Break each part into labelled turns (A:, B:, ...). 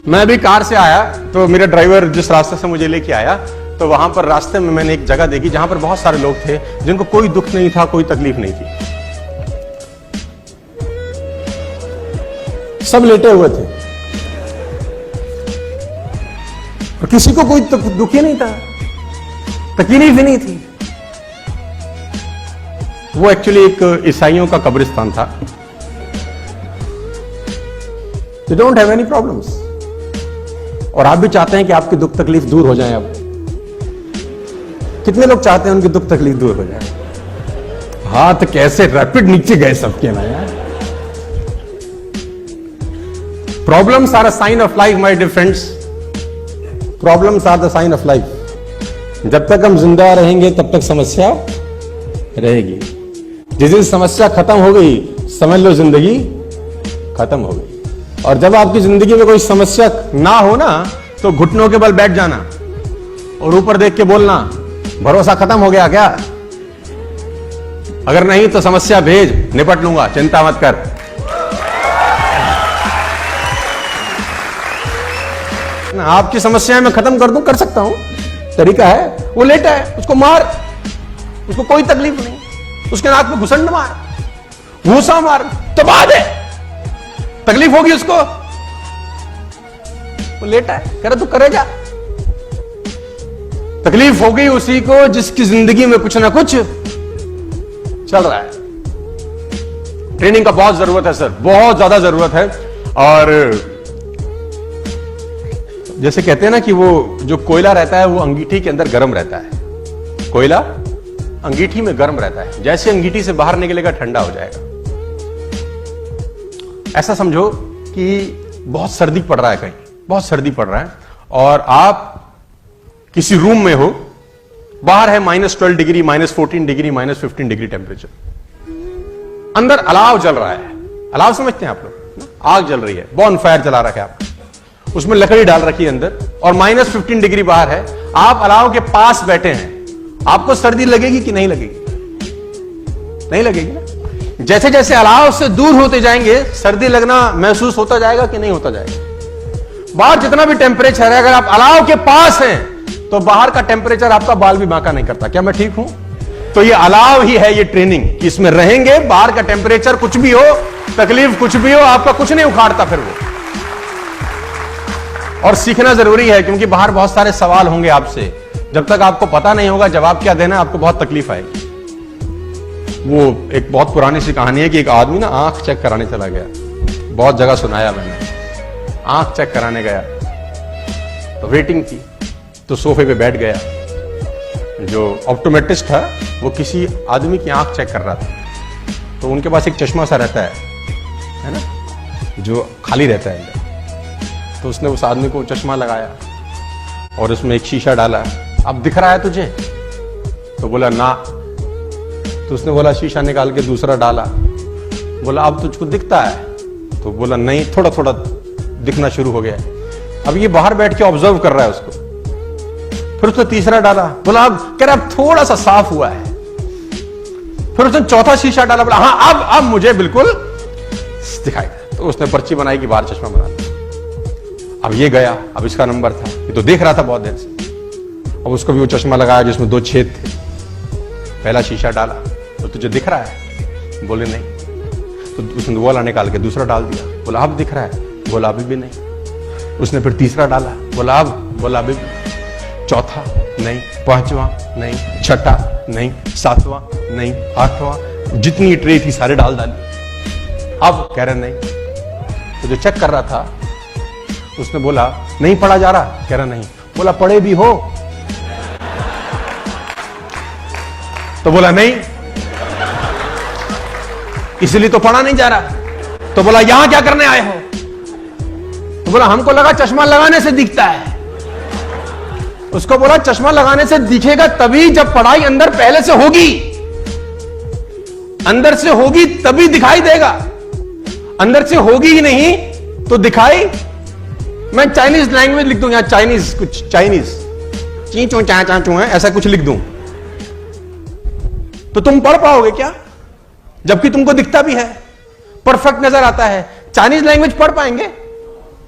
A: मैं अभी कार से आया तो मेरा ड्राइवर जिस रास्ते से मुझे लेके आया तो वहां पर रास्ते में मैंने एक जगह देखी जहां पर बहुत सारे लोग थे जिनको कोई दुख नहीं था, कोई तकलीफ नहीं थी, सब लेटे हुए थे और किसी को कोई दुख ही नहीं था, तकलीफ ही नहीं थी। वो एक्चुअली एक ईसाइयों का कब्रिस्तान था। They don't have any problems। और आप भी चाहते हैं कि आपकी दुख तकलीफ दूर हो जाए। अब कितने लोग चाहते हैं उनकी दुख तकलीफ दूर हो जाए? हाथ कैसे रैपिड नीचे गए सबके ना यार। Problems are a sign of life my dear friends. Problems are the sign of life. जब तक हम जिंदा रहेंगे तब तक समस्या रहेगी। जिस दिन समस्या खत्म हो गई समझ लो जिंदगी खत्म हो गई। और जब आपकी जिंदगी में कोई समस्या ना हो ना तो घुटनों के बल बैठ जाना और ऊपर देख के बोलना, भरोसा खत्म हो गया क्या? अगर नहीं तो समस्या भेज, निपट लूंगा, चिंता मत कर। आपकी समस्या मैं खत्म कर दूं, कर सकता हूं, तरीका है। वो लेटा है, उसको मार, उसको कोई तकलीफ नहीं, उसके नाक में घुसंड मार, घूसा मार, दबा दे, तकलीफ होगी उसको। वो लेटा है, कह रहा तू करे जा। तकलीफ हो गई उसी को जिसकी जिंदगी में कुछ ना कुछ चल रहा है। ट्रेनिंग का बहुत जरूरत है सर, बहुत ज्यादा जरूरत है। और जैसे कहते हैं ना कि वो जो कोयला रहता है वो अंगीठी के अंदर गर्म रहता है। कोयला अंगीठी में गर्म रहता है, जैसे अंगीठी से बाहर निकलेगा ठंडा हो जाएगा। ऐसा समझो कि बहुत सर्दी पड़ रहा है, कहीं बहुत सर्दी पड़ रहा है और आप किसी रूम में हो, बाहर है -12 डिग्री, -14 डिग्री, -15 डिग्री टेम्परेचर, अंदर अलाव जल रहा है। अलाव समझते हैं आप लोग? आग जल रही है, बॉन फायर जला रखा है आपने, उसमें लकड़ी डाल रखी है अंदर और -15 डिग्री बाहर है। आप अलाव के पास बैठे हैं, आपको सर्दी लगेगी कि नहीं लगेगी? नहीं लगेगी ना। जैसे जैसे अलाव से दूर होते जाएंगे सर्दी लगना महसूस होता जाएगा कि नहीं होता जाएगा? बाहर जितना भी टेम्परेचर है, अगर आप अलाव के पास हैं तो बाहर का टेम्परेचर आपका बाल भी बांका नहीं करता। क्या मैं ठीक हूं? तो ये अलाव ही है, ये ट्रेनिंग कि इसमें रहेंगे, बाहर का टेम्परेचर कुछ भी हो, तकलीफ कुछ भी हो, आपका कुछ नहीं उखाड़ता फिर वो। और सीखना जरूरी है क्योंकि बाहर बहुत सारे सवाल होंगे आपसे। जब तक आपको पता नहीं होगा जवाब क्या देना, आपको बहुत तकलीफ आएगी। वो एक बहुत पुरानी सी कहानी है कि एक आदमी ना आंख चेक कराने चला गया। बहुत जगह सुनाया मैंने। आंख चेक कराने गया तो वेटिंग थी, तो सोफे पे बैठ गया। जो ऑप्टोमेट्रिस्ट था वो किसी आदमी की आंख चेक कर रहा था। तो उनके पास एक चश्मा सा रहता है ना, जो खाली रहता है अंदर। तो उसने उस आदमी को चश्मा लगाया और उसमें एक शीशा डाला। अब दिख रहा है तुझे? तो बोला ना। तो उसने बोला शीशा निकाल के दूसरा डाला। बोला अब तुझको दिखता है? तो बोला नहीं, थोड़ा थोड़ा दिखना शुरू हो गया। अब ये बाहर बैठ के ऑब्जर्व कर रहा है उसको। फिर उसने तीसरा डाला। बोला अब, कह रहा अब थोड़ा सा साफ हुआ है। फिर उसने चौथा शीशा डाला। बोला हाँ अब मुझे बिल्कुल दिखाई दे। तो उसने पर्ची बनाई कि बाहर चश्मा बना लिया। अब ये गया, अब इसका नंबर था, ये तो देख रहा था बहुत देर से। अब उसको भी वो चश्मा लगाया जिसमें 2 छेद थे। पहला शीशा डाला तो तुझे दिख रहा है? बोले नहीं। तो उसने वाला निकाल के दूसरा डाल दिया। बोला अब दिख रहा है? बोला अभी भी नहीं। उसने फिर तीसरा डाला। बोला अब? बोला अभी भी। चौथा नहीं, पांचवा नहीं, छठा नहीं, सातवां नहीं, आठवां, जितनी ट्रे थी सारे डाल डाली। अब कह रहे नहीं। तो जो चेक कर रहा था उसने बोला नहीं पढ़ा जा रहा? कह रहा नहीं। बोला पढ़े भी हो? तो बोला नहीं, इसलिए तो पढ़ा नहीं जा रहा। तो बोला यहां क्या करने आए हो? तो बोला हमको लगा चश्मा लगाने से दिखता है। उसको बोला चश्मा लगाने से दिखेगा तभी जब पढ़ाई अंदर पहले से होगी, अंदर से होगी तभी दिखाई देगा। अंदर से होगी ही नहीं तो दिखाई। मैं चाइनीज लैंग्वेज लिख दूं, यहां चाइनीज, कुछ चाइनीज ची चो चा चा चो है, ऐसा कुछ लिख दूं तो तुम पढ़ पाओगे क्या? जबकि तुमको दिखता भी है, परफेक्ट नजर आता है। चाइनीज लैंग्वेज पढ़ पाएंगे?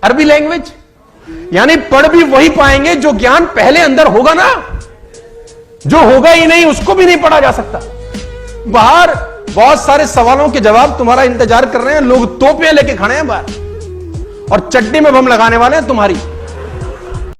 A: अरबी लैंग्वेज यानी पढ़ भी वही पाएंगे जो ज्ञान पहले अंदर होगा ना। जो होगा ही नहीं उसको भी नहीं पढ़ा जा सकता। बाहर बहुत सारे सवालों के जवाब तुम्हारा इंतजार कर रहे हैं, लोग तोपियां लेके खड़े हैं बाहर और चड्डी में बम लगाने वाले हैं तुम्हारी।